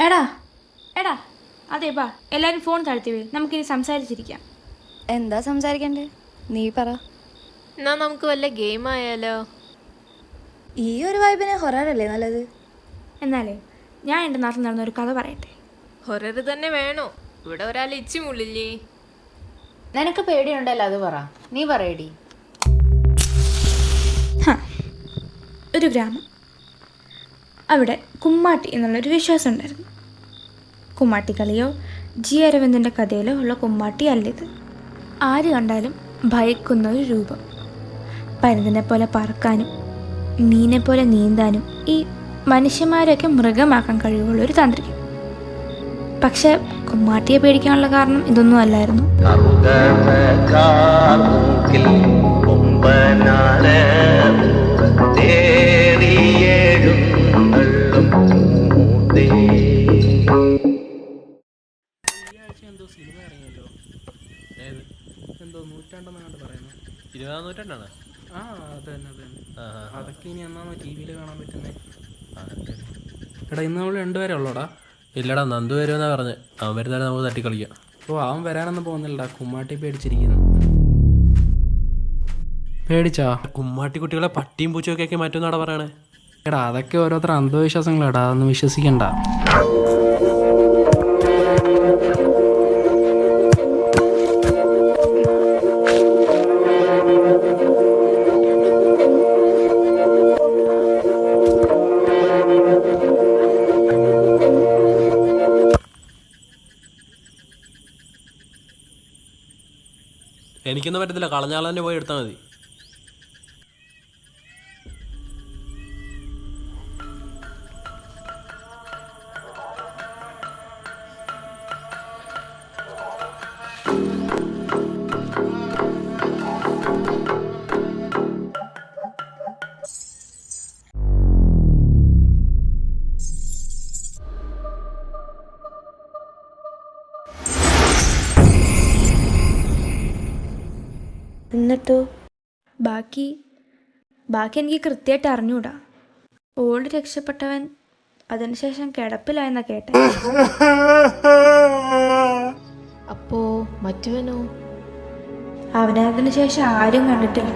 എടാ എടാ അതെ ബാ എല്ലാവരും ഫോൺ താഴ്ത്തി നമുക്കിനി സംസാരിച്ചിരിക്കാം. എന്താ സംസാരിക്കണ്ടേ? നീ പറ. എന്നാ നമുക്ക് വല്ല ഗെയിം ആയാലോ? ഈ ഒരു വൈബിന് ഹൊററല്ലേ നല്ലത്. എന്നാലേ ഞാൻ എൻ്റെ നാട്ടിൽ നടന്ന ഒരു കഥ പറയട്ടെ. ഹൊറർ തന്നെ വേണോ? ഇവിടെ ഒരാൾ ഇച്ചി മുള്ളില്ലേ? നിനക്ക് പേടിയുണ്ടല്ലോ, അത് പറ. നീ പറയടി. ഒരു ഗ്രാമം, അവിടെ കുമ്മാട്ടി എന്നുള്ളൊരു വിശ്വാസം ഉണ്ടായിരുന്നു. കുമ്മാട്ടിക്കളിയോ ജി അരവിന്ദൻ്റെ കഥയിലോ ഉള്ള കുമ്മാട്ടി അല്ലിത്. ആര് കണ്ടാലും ഭയക്കുന്ന ഒരു രൂപം. പരുന്തിനെ പോലെ പറക്കാനും മീനെ പോലെ നീന്താനും ഈ മനുഷ്യന്മാരെയൊക്കെ മൃഗമാക്കാൻ കഴിവുള്ളൊരു താന്ത്രികൻ. പക്ഷെ കുമ്മാട്ടിയെ പേടിക്കാനുള്ള കാരണം ഇതൊന്നും അല്ലായിരുന്നു. നൂറ്റാണ്ടാണ്. ആ അത് തന്നെ അത് തന്നെ. അതൊക്കെ ഇനി എന്നാണോ ടി വിയിൽ കാണാൻ പറ്റുന്നത്? എടാ ഇന്ന് നമ്മൾ രണ്ടുപേരെ ഉള്ളൂടാ. ഇല്ലടാ, നന്ദു വരുമെന്നാ പറഞ്ഞ്. അവൻ വരുന്നാലും നമുക്ക് തട്ടി കളിക്കാം. ഓ അവൻ വരാനൊന്നും പോകുന്നില്ലടാ, കുമ്മാട്ടി പേടിച്ചിരിക്കുന്നു. പേടിച്ചാ? കുമ്മാട്ടി കുട്ടികളെ പട്ടിയും പൂച്ചയൊക്കെ ആക്കി മാറ്റുന്നാടാ പറയണേ. എടാ അതൊക്കെ ഓരോരുത്തർ അന്ധവിശ്വാസങ്ങളാടാ, അതൊന്നും വിശ്വസിക്കണ്ട. എനിക്കൊന്നും പറ്റത്തില്ല, കളഞ്ഞാൾ തന്നെ പോയി എടുത്താൽ മതി. എന്നിട്ടോ ബാക്കി എനിക്ക് കൃത്യമായിട്ട് അറിഞ്ഞൂടാ. ഓടി രക്ഷപ്പെട്ടവൻ അതിനുശേഷം കിടപ്പിലായെന്നാ കേട്ടെ. അപ്പോ മറ്റവനോ? അവനെ അതിനുശേഷം ആരും കണ്ടിട്ടില്ല.